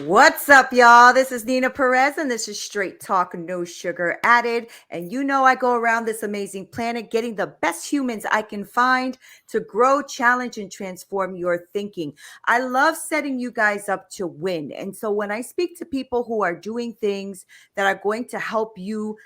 What's up, y'all? This is Neena Perez, and this is Straight Talk, No Sugar Added. And you know I go around this amazing planet getting the best humans I can find to grow, challenge, and transform your thinking. I love setting you guys up to win. And so when I speak to people who are doing things that are going to help you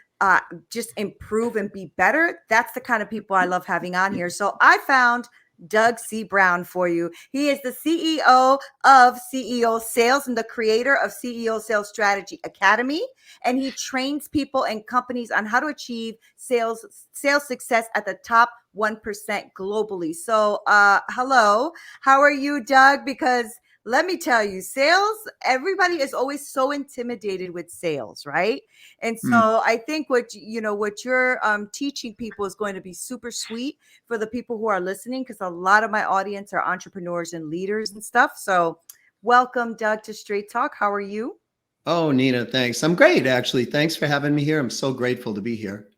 just improve and be better, that's the kind of people I love having on here. So I found Doug C. Brown for you. He is the CEO of CEO Sales and the creator of CEO Sales Strategy Academy. And he trains people and companies on how to achieve sales success at the top 1% globally. So hello, how are you, Doug? Because let me tell you, sales, everybody is always so intimidated with sales, right? And so I think what you're teaching people is going to be super sweet for the people who are listening, because a lot of my audience are entrepreneurs and leaders and stuff. So welcome, Doug, to Straight Talk. How are you? Oh, Neena, thanks. I'm great, actually. Thanks for having me here. I'm so grateful to be here.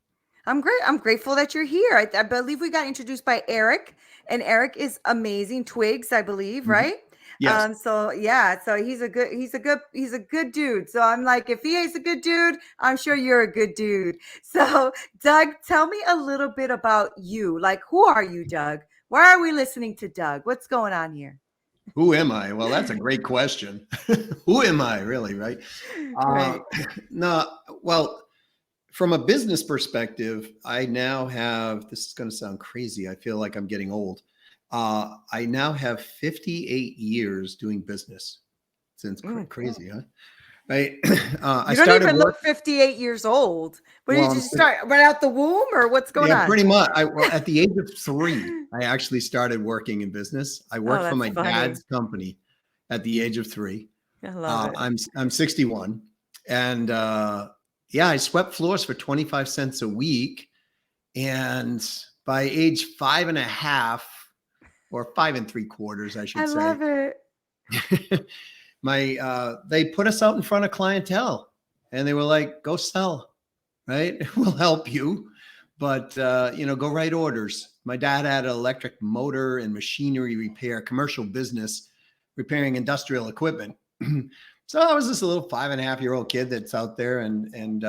I'm great. I'm grateful that you're here. I believe we got introduced by Eric, and Eric is amazing. Twigs, I believe, Mhm. right? Yes. So yeah, so he's a good dude. So I'm like, if he is a good dude, I'm sure you're a good dude. So Doug, tell me a little bit about you. Like, who are you, Doug? Why are we listening to Doug? What's going on here? Who am I? Well, that's a great question. Who am I, really, right? Uh, Right. no, well, from a business perspective, I now have, this is going to sound crazy. I feel like I'm getting old. I now have 58 years doing business. Since crazy, huh? Right. I You don't started even work. look 58 years old. But did Well, you start right out the womb, or what's going yeah, on? pretty much. Well, at the age of 3, I actually started working in business. I Oh, worked for that's my funny. dad's company at the age of 3. I love it. I'm 61, and yeah, I swept floors for 25 cents a week. And by age 5.5, or 5 3/4, I I should say, love it. they put us out in front of clientele, and they were like, "Go sell, right? We'll help you, but go write orders." My dad had an electric motor and machinery repair, commercial business, repairing industrial equipment. So I was just a little 5.5-year-old kid that's out there, and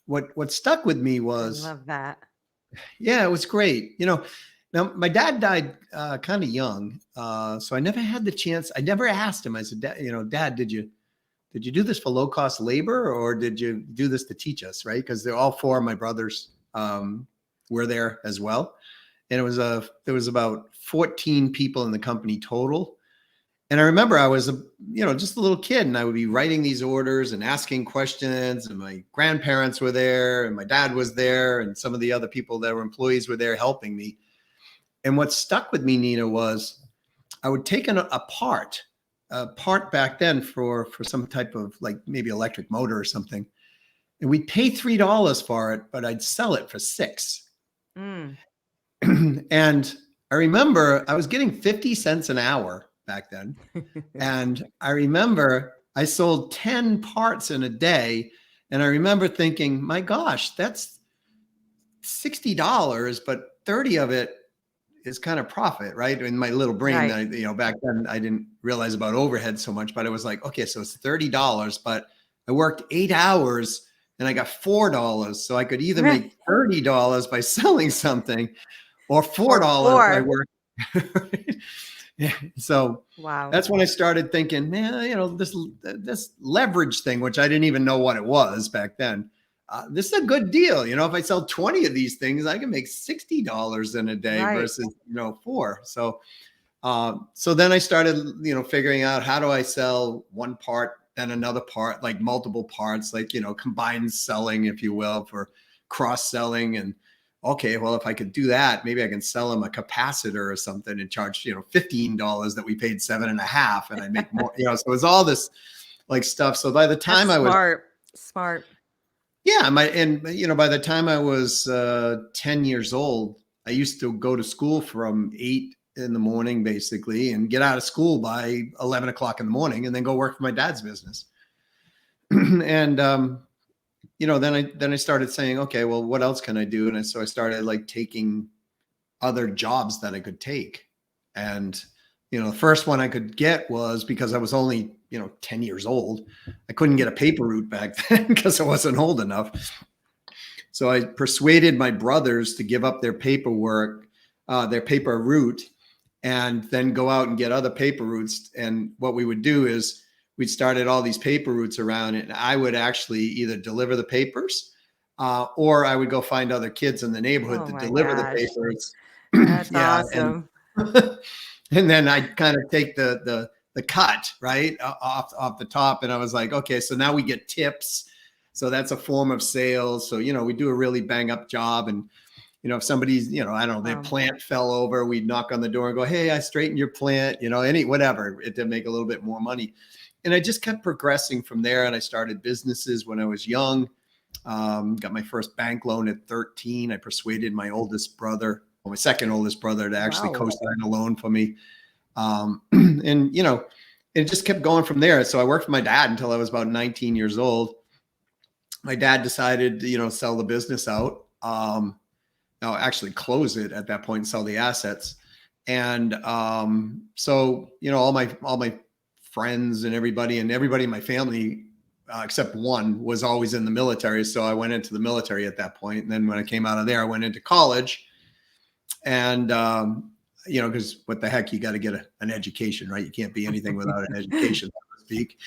what stuck with me I was, love that. yeah, it was great. Now my dad died kind of young, so I never had the chance. I never asked him. I said, Dad, did you do this for low cost labor, or did you do this to teach us? Right. Because they're all 4 of my brothers were there as well. And there was about 14 people in the company total. And I remember I was just a little kid, and I would be writing these orders and asking questions, and my grandparents were there, and my dad was there, and some of the other people that were employees were there helping me. And what stuck with me, Neena, was I would take a part back then for some type of, like, maybe electric motor or something, and we'd pay $3 for it, but I'd sell it for 6. Mm. And I remember I was getting 50 cents an hour back then, and I remember I sold 10 parts in a day, and I remember thinking, my gosh, that's $60, but 30 of it is kind of profit, right? In my little brain, Right. back then I didn't realize about overhead so much, but it was like, okay, so it's $30, but I worked 8 hours and I got $4. So I could either make $30 by selling something, or Or $4 by 4. working. Yeah. So Wow. that's when I started thinking, man, this leverage thing, which I didn't even know what it was back then. This is a good deal. If I sell 20 of these things, I can make $60 in a day Right. versus 4. So then I started figuring out, how do I sell one part, then another part, like multiple parts, like combined selling, if you will, for cross selling. And okay, well, if I could do that, maybe I can sell them a capacitor or something and charge $15 that we paid 7.5, and I make more. So it was all this like stuff. So by the time That's I was smart. Yeah, by the time I was 10 years old, I used to go to school from 8 in the morning, basically, and get out of school by 11 o'clock in the morning, and then go work for my dad's business. And then I started saying, okay, well, what else can I do? And so I started, like, taking other jobs that I could take, and The first one I could get was because I was only, 10 years old. I couldn't get a paper route back then because I wasn't old enough. So I persuaded my brothers to give up their paperwork, their paper route, and then go out and get other paper routes. And what we would do is we'd started all these paper routes around it. And I would actually either deliver the papers or I would go find other kids in the neighborhood Oh to my deliver the gosh. papers. That's Yeah. And awesome. and then I'd kind of take the cut right off the top. And I was like, okay, so now we get tips. So that's a form of sales. So, we do a really bang up job. And, if somebody's, I don't know, their Wow. plant fell over, we'd knock on the door and go, hey, I straightened your plant, whatever, it did make a little bit more money. And I just kept progressing from there. And I started businesses when I was young. Got my first bank loan at 13. I persuaded my second oldest brother to actually Wow. co-sign a loan for me. And, it just kept going from there. So I worked for my dad until I was about 19 years old. My dad decided to, sell the business out. No, actually close it at that point and sell the assets. And so, all my friends and everybody in my family, except one, was always in the military. So I went into the military at that point. And then when I came out of there, I went into college. And because what the heck, you got to get an education, right? You can't be anything without an education, so to speak.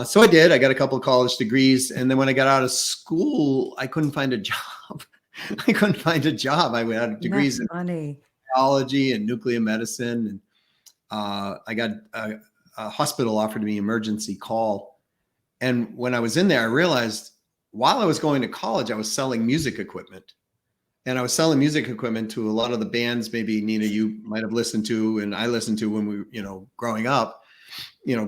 So I did. I got a couple of college degrees. And then when I got out of school, I couldn't find a job. I couldn't find a job. I had degrees That's in funny. biology and nuclear medicine. And I got a hospital offered me emergency call. And when I was in there, I realized while I was going to college, I was selling music equipment. And I was selling music equipment to a lot of the bands, maybe Neena, you might have listened to, and I listened to when we, growing up,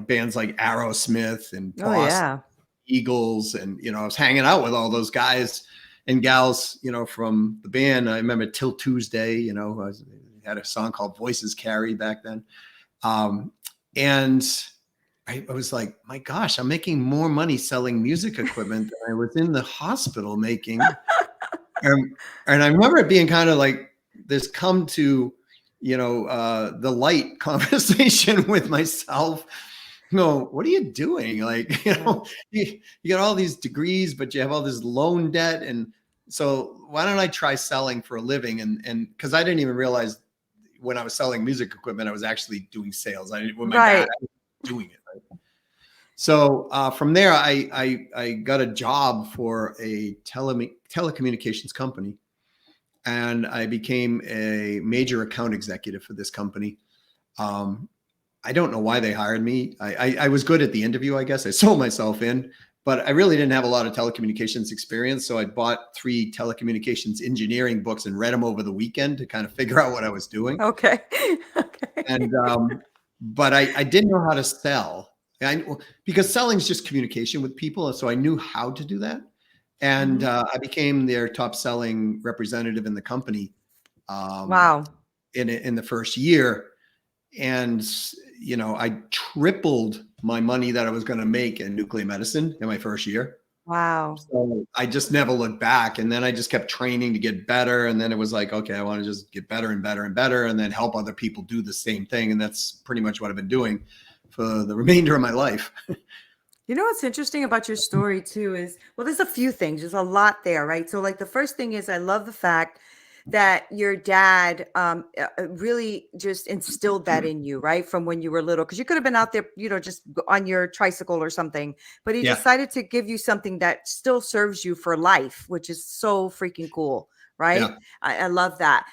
bands like Aerosmith and Oh Boston yeah. Eagles. And, I was hanging out with all those guys and gals, from the band. I remember Till Tuesday, I had a song called Voices Carry back then. And I was like, my gosh, I'm making more money selling music equipment than I was in the hospital making. And I remember it being kind of like this come to, the light conversation with myself. What are you doing? Like, you got all these degrees, but you have all this loan debt. And so why don't I try selling for a living? And because I didn't even realize when I was selling music equipment, I was actually doing sales. With my dad, I was doing it. Right? So from there, I got a job for a telecommunications company, and I became a major account executive for this company. I don't know why they hired me. I was good at the interview, I guess. I sold myself in, but I really didn't have a lot of telecommunications experience. So I bought 3 telecommunications engineering books and read them over the weekend to kind of figure out what I was doing. Okay. Okay. And but I didn't know how to sell. Because selling is just communication with people. So I knew how to do that. And I became their top selling representative in the company Wow. in the first year. And, I tripled my money that I was going to make in nuclear medicine in my first year. Wow. So I just never looked back. And then I just kept training to get better. And then it was like, okay, I want to just get better and better and better, and then help other people do the same thing. And that's pretty much what I've been doing for the remainder of my life. You know what's interesting about your story too is, well, there's a few things. There's a lot there, right? So, like, the first thing is, I love the fact that your dad really just instilled that in you, right, from when you were little. Because you could have been out there, just on your tricycle or something, but he Yeah. decided to give you something that still serves you for life, which is so freaking cool, right? Yeah. I love that.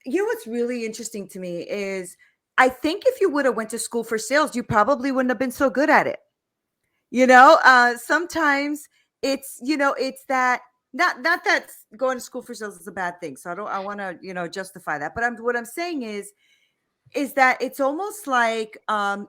You know what's really interesting to me is, I think if you would have went to school for sales, you probably wouldn't have been so good at it. Sometimes it's that, not that going to school for sales is a bad thing. So I want to, justify that. But what I'm saying is that it's almost like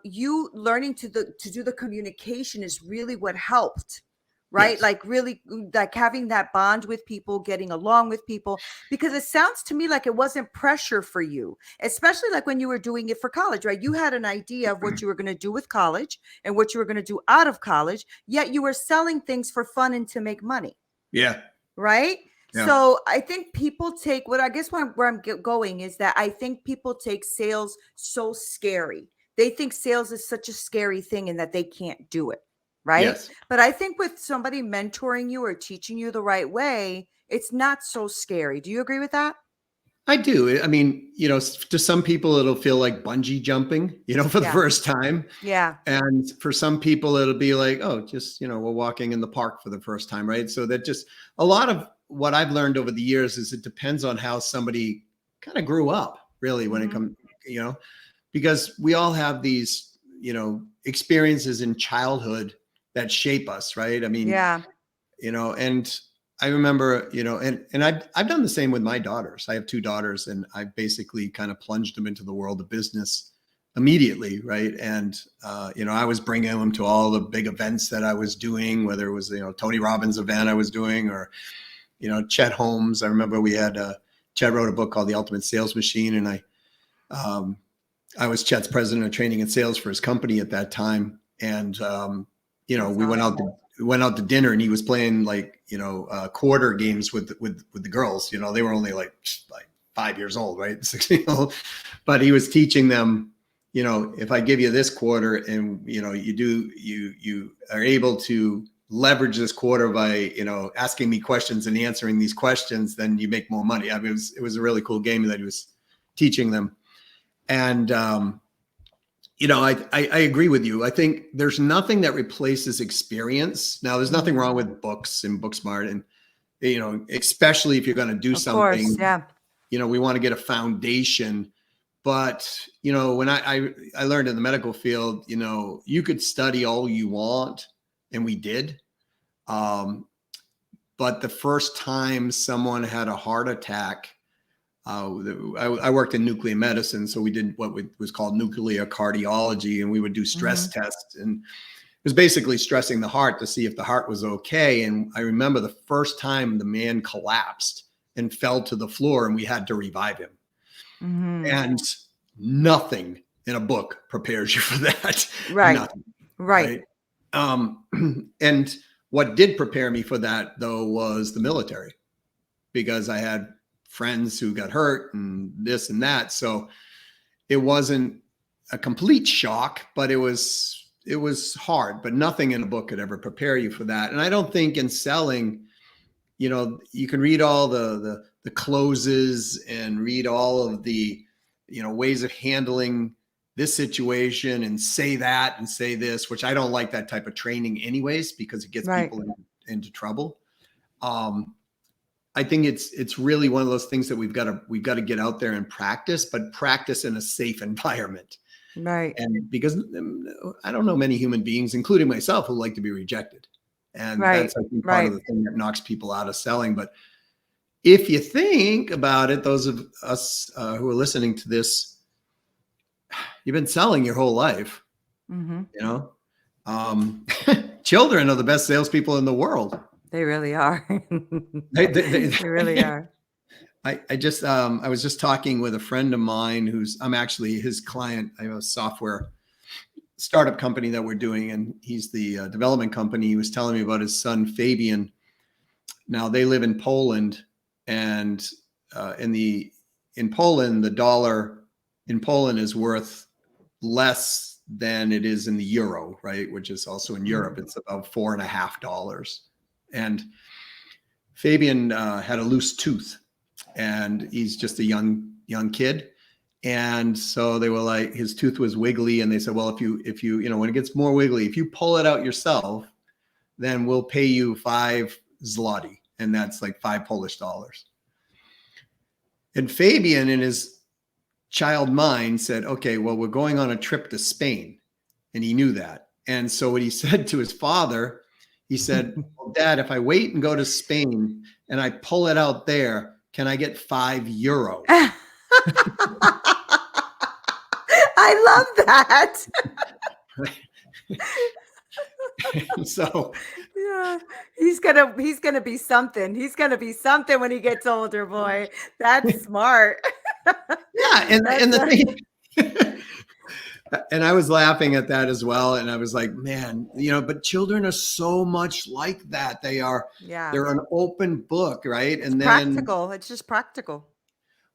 you learning to do the communication is really what helped, right? Yes. Like, really, like, having that bond with people, getting along with people, because it sounds to me like it wasn't pressure for you, especially like when you were doing it for college, right? You had an idea of what you were going to do with college and what you were going to do out of college, yet you were selling things for fun and to make money, Yeah. right? Yeah. So I think people take what I guess where going is that I think people take sales so scary. They think sales is such a scary thing and that they can't do it. Right. Yes. But I think with somebody mentoring you or teaching you the right way, it's not so scary. Do you agree with that? I do. I mean, to some people, it'll feel like bungee jumping, for the Yeah. first time. Yeah. And for some people, it'll be like, oh, just, we're walking in the park for the first time, right? So that just a lot of what I've learned over the years is it depends on how somebody kind of grew up, really, when it Mhm. comes, because we all have these, experiences in childhood that shape us, right? I mean, Yeah. and I remember, and I've done the same with my daughters. I have two daughters, and I basically kind of plunged them into the world of business immediately, right? And I was bringing them to all the big events that I was doing, whether it was Tony Robbins event I was doing, or Chet Holmes. I remember we had Chet wrote a book called The Ultimate Sales Machine, and I was Chet's president of training and sales for his company at that time, and That's we went out awesome. to dinner, and he was playing like quarter games with the girls. They were only like 5 years old, right? 6 years old, but he was teaching them. If I give you this quarter, and you are able to leverage this quarter by asking me questions and answering these questions, then you make more money. I mean, it was a really cool game that he was teaching them, and I agree with you. I think there's nothing that replaces experience. Now, there's nothing wrong with books and Booksmart, and especially if you're going to do Of course. something, Yeah. we want to get a foundation. But when I learned in the medical field, you could study all you want, and we did. But the first time someone had a heart attack, I worked in nuclear medicine, so we did what was called nuclear cardiology, and we would do stress tests, and it was basically stressing the heart to see if the heart was okay. And I remember the first time the man collapsed and fell to the floor, and we had to revive him. Mhm. And nothing in a book prepares you for that. Right. Nothing, Right. right? And what did prepare me for that, though, was the military, because I had friends who got hurt and this and that. So it wasn't a complete shock, but it was hard. But nothing in a book could ever prepare you for that. And I don't think in selling, you can read all the closes and read all of the ways of handling this situation and say that and say this, which I don't like that type of training anyways, because it gets Right. people into trouble. I think it's really one of those things that we've got to get out there and practice, but practice in a safe environment. Right. And because I don't know many human beings, including myself, who like to be rejected. And Right. that's, I think, part of Right. the thing that knocks people out of selling. But if you think about it, those of us who are listening to this, you've been selling your whole life, Mhm. Children are the best salespeople in the world. They really are. They They really are. I was just talking with a friend of mine I'm actually his client. I have a software startup company that we're doing, and he's the development company. He was telling me about his son, Fabian. Now they live in Poland, and in Poland, the dollar in Poland is worth less than it is in the euro, right? Which is also in Europe. It's about $4.50. And Fabian had a loose tooth, and he's just a young kid. And so they were like, his tooth was wiggly, and they said, well, if you when it gets more wiggly, if you pull it out yourself, then we'll pay you 5 zloty, and that's like 5 Polish dollars. And Fabian, in his child mind, said, okay, well, we're going on a trip to Spain, and he knew that. And so what he said to his father, he said, well, Dad, if I wait and go to Spain and I pull it out there, can I get €5? I love that. So Yeah, he's gonna be something. He's gonna be something when he gets older, boy. That's smart. yeah, and That's the a thing And I was laughing at that as well. And I was like, man, but children are so much like that. Yeah. They're an open book, right? It's And then, practical. It's just practical.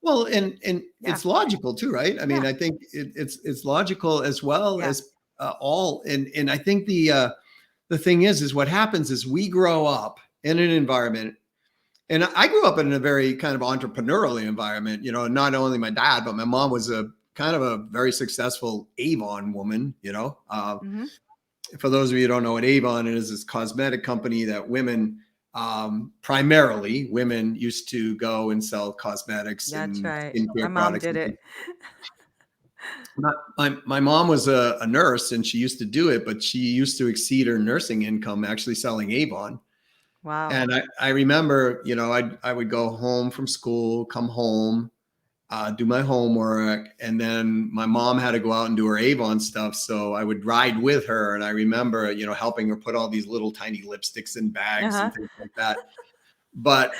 well, and Yeah. it's logical too, right? I mean, Yeah. I think it's logical as well Yeah. as all. And I think the thing is what happens is we grow up in an environment. And I grew up in a very kind of entrepreneurial environment, not only my dad, but my mom was a kind of a very successful Avon woman, Hmm. For those of you who don't know what Avon is, it's a cosmetic company that women, primarily women, used to go and sell cosmetics That's and right. My skincare mom products did and it. things. My mom was a nurse and she used to do it, but she used to exceed her nursing income actually selling Avon. Wow. And I remember, I would go home from school, come home, do my homework, and then my mom had to go out and do her Avon stuff. So I would ride with her, and I remember, helping her put all these little tiny lipsticks in bags Uh-huh. and things like that. But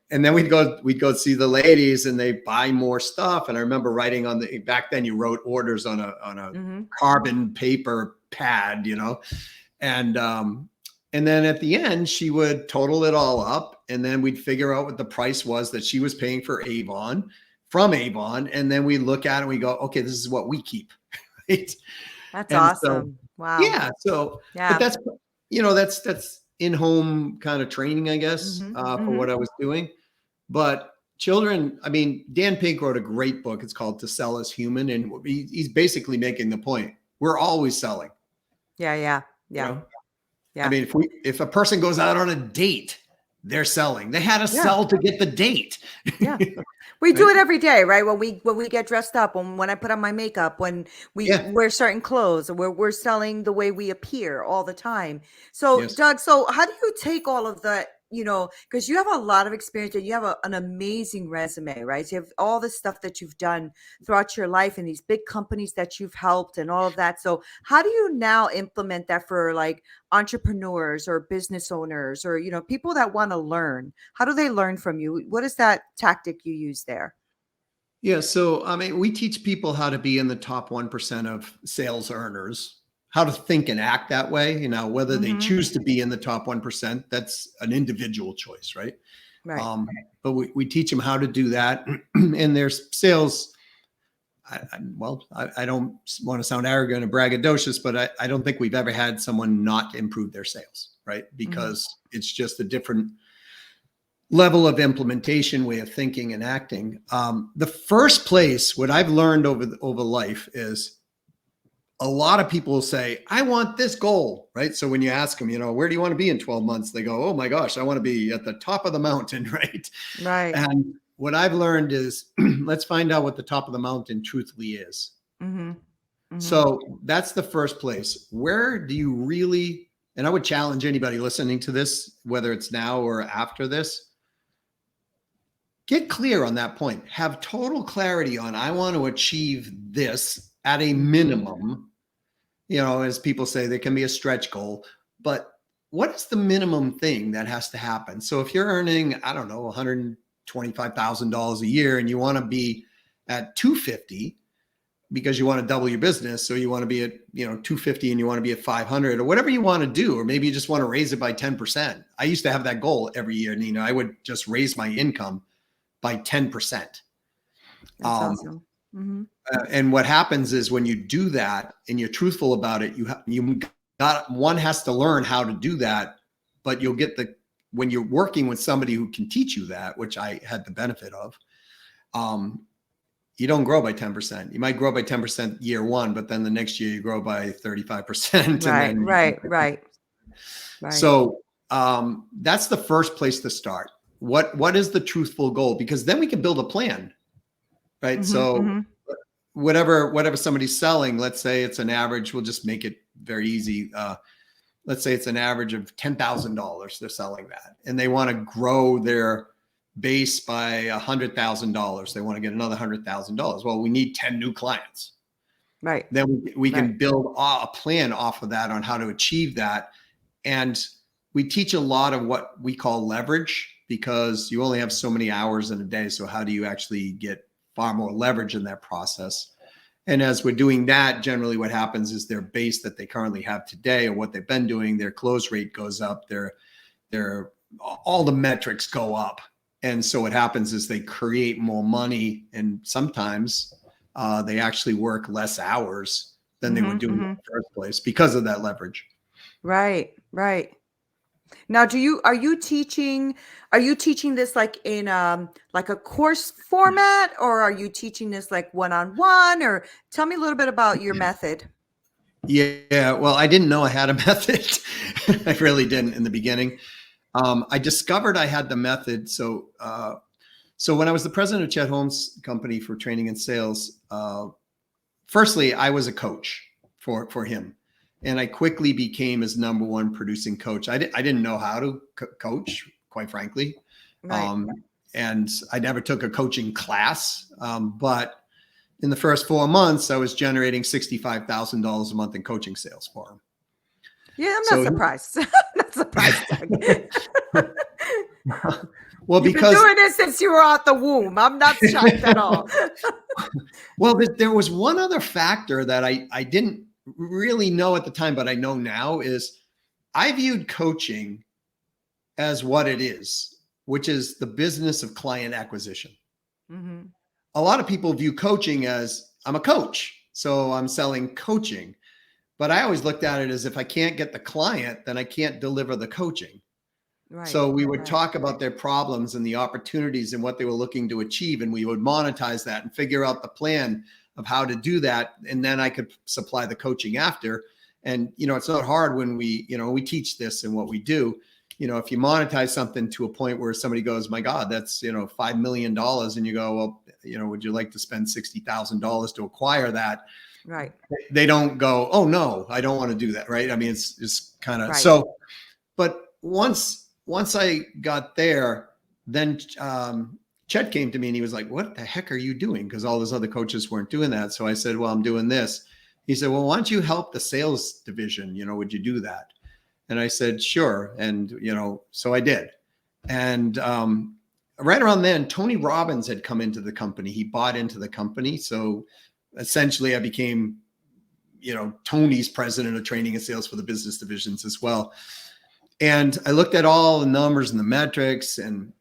and then we'd go see the ladies, and they buy more stuff. And I remember writing back then you wrote orders on a Hmm. carbon paper pad, and then at the end, she would total it all up, and then we'd figure out what the price was that she was paying for Avon from Avon, and then we look at it and we go, okay, this is what we keep, right? That's And so, awesome. Wow. yeah, but Yeah. that's in-home kind of training, I guess, Hmm. for Hmm. what I was doing. But children, I mean, Dan Pink wrote a great book. It's called To Sell As Human, and he's basically making the point: we're always selling, Yeah. Yeah. you Yeah. know. I Yeah. mean, if a person goes out on a date, they're selling. They had to Yeah. sell to get the date, Yeah. We do right? it every day, right? When we get dressed up, when I put on my makeup, when we Yeah. wear certain clothes, we're selling the way we appear all the time. So, Yes. Doug, so how do you take all of that, because you have a lot of experience and you have an amazing resume, right? So you have all the stuff that you've done throughout your life and these big companies that you've helped and all of that. So, how do you now implement that for like entrepreneurs or business owners or, people that want to learn? How do they learn from you? What is that tactic you use there? Yeah. So, I mean, we teach people how to be in the top 1% of sales earners, how to think and act that way. Whether they Mhm. choose to be in the top 1%, that's an individual choice, right? Right. But we teach them how to do that. And there's sales. I don't want to sound arrogant and braggadocious, but I don't think we've ever had someone not improve their sales, right? Mhm. Because it's just a different level of implementation, way of thinking and acting. The first place, what I've learned over life is a lot of people will say, I want this goal, right? So when you ask them, where do you want to be in 12 months? They go, oh my gosh, I want to be at the top of the mountain, right? Right. And what I've learned is let's find out what the top of the mountain truthfully is. Mhm. Mhm. So that's the first place. Where do you really, and I would challenge anybody listening to this, whether it's now or after this, get clear on that point. Have total clarity on, I want to achieve this at a Mhm. minimum. As people say, there can be a stretch goal, but what is the minimum thing that has to happen? So if you're earning, I don't know, $125,000 a year and you want to be at 250 because you want to double your business. So you want to be at, 250 and you want to be at 500 or whatever you want to do, or maybe you just want to raise it by 10%. I used to have that goal every year, Neena. I would just raise my income by 10%. That's awesome. Mhm. And what happens is when you do that and you're truthful about it, you got one has to learn how to do that, but you'll get when you're working with somebody who can teach you that, which I had the benefit of, you don't grow by 10%. You might grow by 10% year one, but then the next year you grow by 35%. And Right. then, Right. Right. Right. so that's the first place to start. What is the truthful goal? Because then we can build a plan, right? Mhm. So Mhm. whatever somebody's selling, let's say it's an average, we'll just make it very easy. Let's say it's an average of $10,000. They're selling that and they want to grow their base by $100,000. They want to get another $100,000. Well, we need 10 new clients. Right. Then we Right. can build a plan off of that on how to achieve that. And we teach a lot of what we call leverage because you only have so many hours in a day. So how do you actually get far more leverage in that process? And as we're doing that, generally what happens is their base that they currently have today or what they've been doing, their close rate goes up, their all the metrics go up. And so what happens is they create more money, and sometimes they actually work less hours than they were doing in the first place because of that leverage. Right, right. Now, are you teaching this like in like a course format, or are you teaching this like one-on-one, or tell me a little bit about your method? Yeah, well, I didn't know I had a method. I really didn't in the beginning. I discovered I had the method. So when I was the president of Chet Holmes' company for training and sales, firstly, I was a coach for him, and I quickly became his number one producing coach. I didn't know how to coach, quite frankly, Right. and I never took a coaching class. But in the first 4 months, I was generating $65,000 a month in coaching sales for him. Yeah, I'm not So, surprised. I'm not surprised, Doug. well, You've been because doing this since you were out the womb. I'm not shocked at all. well, there was one other factor that I didn't really know at the time, but I know now is I viewed coaching as what it is, which is the business of client acquisition. Mhm. A lot of people view coaching as I'm a coach, so I'm selling coaching. But I always looked at it as if I can't get the client, then I can't deliver the coaching. Right, So we would right, talk about their problems and the opportunities and what they were looking to achieve, and we would monetize that and figure out the plan of how to do that. And then I could supply the coaching after. And, it's not hard when we teach this and what we do. If you monetize something to a point where somebody goes, my God, that's, $5 million. And you go, well, would you like to spend $60,000 to acquire that? right, They don't go, oh no, I don't want to do that. Right. I mean, it's just kind of, right. so, but once I got there, then Chet came to me and he was like, what the heck are you doing? Because all those other coaches weren't doing that. So I said, well, I'm doing this. He said, well, why don't you help the sales division? Would you do that? And I said, sure. And, so I did. And right around then, Tony Robbins had come into the company. He bought into the company. So essentially I became, Tony's president of training and sales for the business divisions as well. And I looked at all the numbers and the metrics and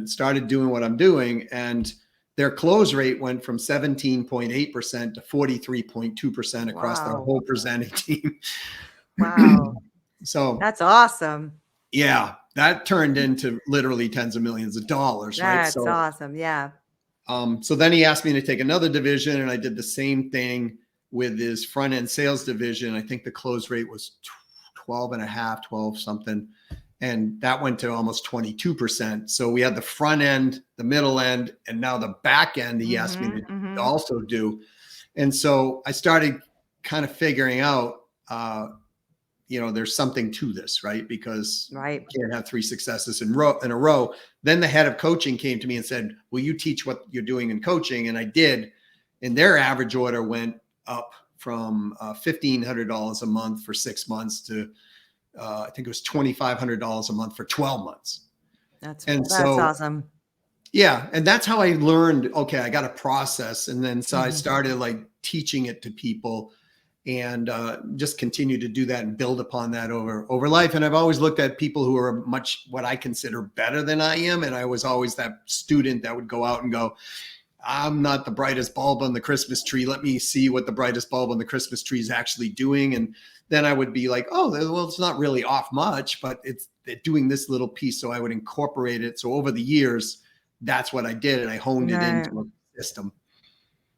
started doing what I'm doing. And their close rate went from 17.8% to 43.2% across their Wow. whole presenting team. Wow. So That's awesome. yeah, that turned into literally tens of millions of dollars, right? That's So awesome. Yeah. so then he asked me to take another division, and I did the same thing with his front end sales division. I think the close rate was 12 and a half, 12 something. And that went to almost 22%. So we had the front end, the middle end, and now the back end he asked me to also do. And so I started kind of figuring out, there's something to this, right? Because Right. you can't have 3 successes in a row. Then the head of coaching came to me and said, will you teach what you're doing in coaching? And I did. And their average order went up from $1,500 a month for 6 months to I think it was $2,500 a month for 12 months. That's So, awesome. yeah. And that's how I learned, okay, I got a process. And then, so I started like teaching it to people and just continue to do that and build upon that over life. And I've always looked at people who are much what I consider better than I am. And I was always that student that would go out and go, I'm not the brightest bulb on the Christmas tree. Let me see what the brightest bulb on the Christmas tree is actually doing. And then I would be like, oh, well, it's not really off much, but they're doing this little piece. So I would incorporate it. So over the years, that's what I did. And I honed it Right. into a system.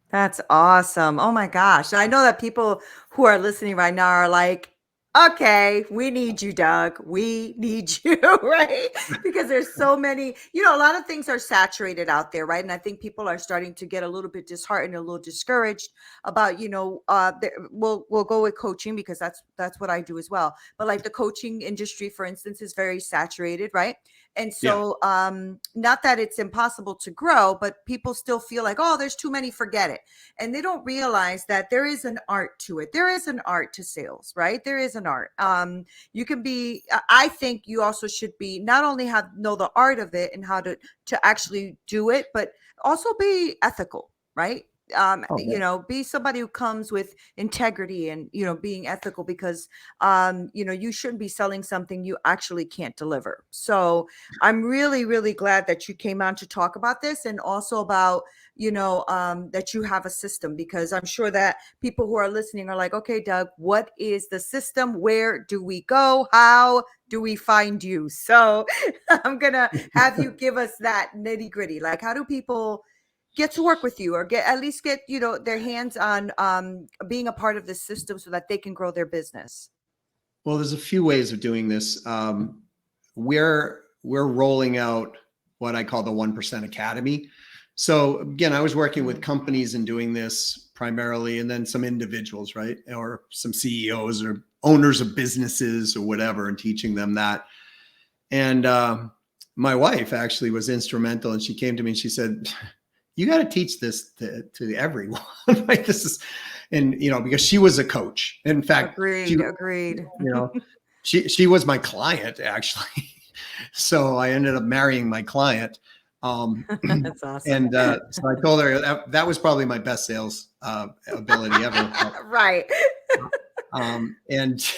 That's awesome. Oh my gosh. I know that people who are listening right now are like, okay, we need you, Doug. We need you, right? Because there's so many, a lot of things are saturated out there, right? And I think people are starting to get a little bit disheartened, a little discouraged about, we'll go with coaching because that's what I do as well. But like the coaching industry, for instance, is very saturated, right? And Yeah. so, not that it's impossible to grow, but people still feel like, oh, there's too many, forget it. And they don't realize that there is an art to it. There is an art to sales, right? There is an art. You can be, I think you also should be not only know the art of it and how to actually do it, but also be ethical, right? Oh, you yeah. know, be somebody who comes with integrity and, you know, being ethical, because, you know, you shouldn't be selling something you actually can't deliver. So I'm really, really glad that you came on to talk about this, and also about, you know, that you have a system, because I'm sure that people who are listening are like, okay, Doug, what is the system? Where do we go? How do we find you? So I'm going to have you give us that nitty gritty. Like, how do people get to work with you, or get, at least get, you know, their hands on being a part of the system so that they can grow their business? Well, there's a few ways of doing this. We're rolling out what I call the 1% Academy. So again, I was working with companies and doing this primarily, and then some individuals, right? Or some CEOs or owners of businesses or whatever, and teaching them that. And my wife actually was instrumental, and she came to me and she said, you got to teach this to everyone. Like, this is, and, you know, because she was a coach. In fact, she, Agreed, agreed. you know, she was my client actually. So I ended up marrying my client. That's awesome. And so I told her that was probably my best sales ability ever. Right. And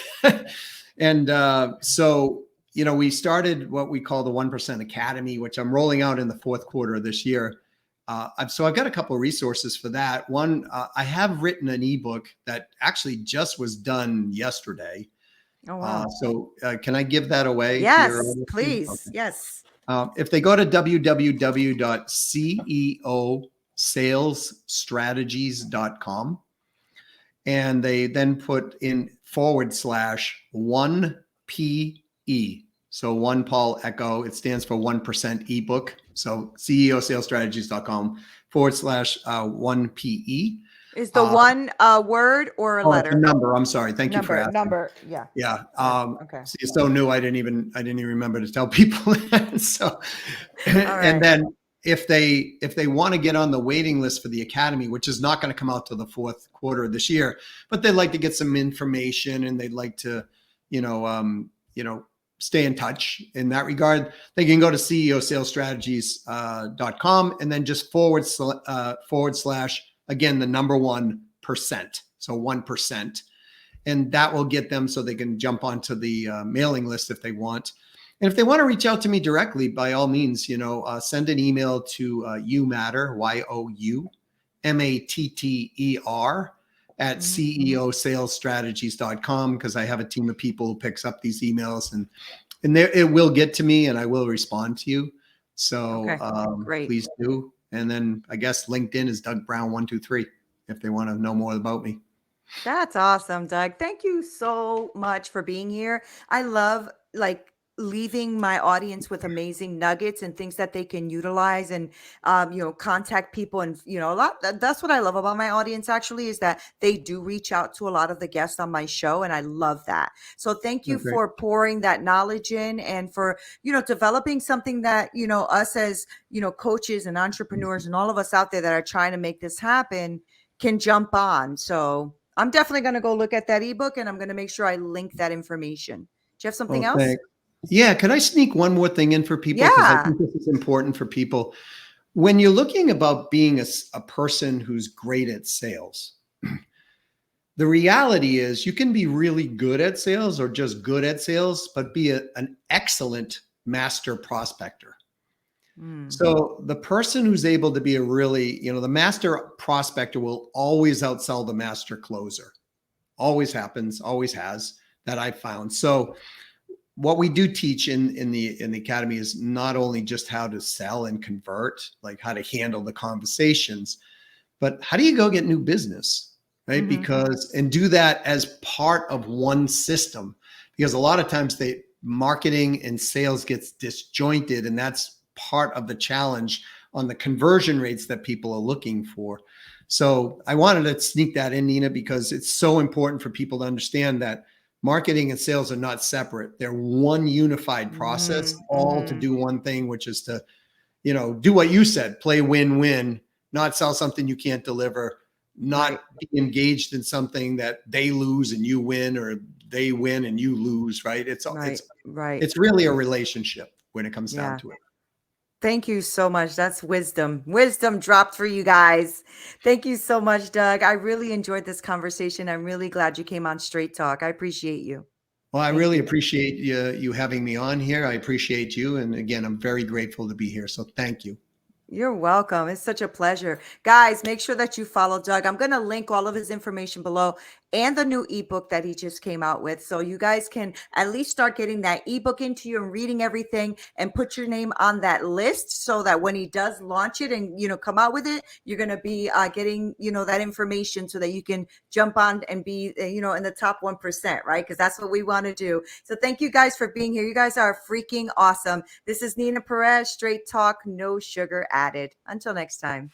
and so, you know, we started what we call the 1% Academy, which I'm rolling out in the fourth quarter of this year. So I've got a couple of resources for that. One, I have written an ebook that actually just was done yesterday. Oh, wow. So can I give that away to your Yes, audience? please. Okay. Yes. If they go to www.ceosalesstrategies.com, and they then put in /1PE. So one Paul Echo, it stands for 1% ebook. So ceosalesstrategies.com /1PE. Is the one a word or a Oh, it's a letter? number. I'm sorry. Thank you for asking. Number. Yeah. Yeah. Okay. See, it's so new. I didn't even remember to tell people that. So, All and right. then if they want to get on the waiting list for the Academy, which is not going to come out till the fourth quarter of this year, but they'd like to get some information and they'd like to, you know, stay in touch in that regard, they can go to ceosalesstrategies.com and then just forward slash, again, the number 1%. So 1%. And that will get them so they can jump onto the mailing list if they want. And if they want to reach out to me directly, by all means, you know, send an email to you matter, YOUMATTER at ceosalesstrategies.com, because I have a team of people who picks up these emails, and there it will get to me and I will respond to you. So Okay. Great. please do. And then I guess LinkedIn is Doug Brown 123 if they want to know more about me. That's awesome, Doug. Thank you so much for being here. I love, like, leaving my audience with amazing nuggets and things that they can utilize, and you know, contact people. And, you know, that's what I love about my audience, actually, is that they do reach out to a lot of the guests on my show, and I love that. So thank you Okay. for pouring that knowledge in, and for, you know, developing something that, you know, us as, you know, coaches and entrepreneurs and all of us out there that are trying to make this happen can jump on. So I'm definitely going to go look at that ebook, and I'm going to make sure I link that information. Do you have something Oh, else? thanks. Yeah. Could I sneak one more thing in for people? Because I Yeah. think this is important for people. When you're looking about being a person who's great at sales, the reality is you can be really good at sales or just good at sales, but be an excellent master prospector. Mm, So the person who's able to be a really, you know, the master prospector will always outsell the master closer. Always happens, always has, that I've found. So what we do teach in the academy is not only just how to sell and convert, like how to handle the conversations, but how do you go get new business, right? hmm Because, and do that as part of one system, because a lot of times marketing and sales gets disjointed, and that's part of the challenge on the conversion rates that people are looking for. So I wanted to sneak that in, Neena, because it's so important for people to understand that marketing and sales are not separate. They're one unified process, all to do one thing, which is to, you know, do what you said, play win-win, not sell something you can't deliver, not Right. be engaged in something that they lose and you win, or they win and you lose, right? Right. Right. It's really a relationship when it comes down Yeah. to it. Thank you so much. That's wisdom. Wisdom dropped for you guys. Thank you so much, Doug. I really enjoyed this conversation. I'm really glad you came on Straight Talk. I appreciate you. Well, I Thank really you. appreciate you having me on here. I appreciate you. And again, I'm very grateful to be here. So thank you. You're welcome. It's such a pleasure. Guys, make sure that you follow Doug. I'm going to link all of his information below and the new ebook that he just came out with. So you guys can at least start getting that ebook into you and reading everything and put your name on that list so that when he does launch it and, come out with it, you're going to be getting, that information so that you can jump on and be, in the top 1%, right? Because that's what we want to do. So thank you guys for being here. You guys are freaking awesome. This is Neena Perez, Straight Talk, no sugar added. Until next time.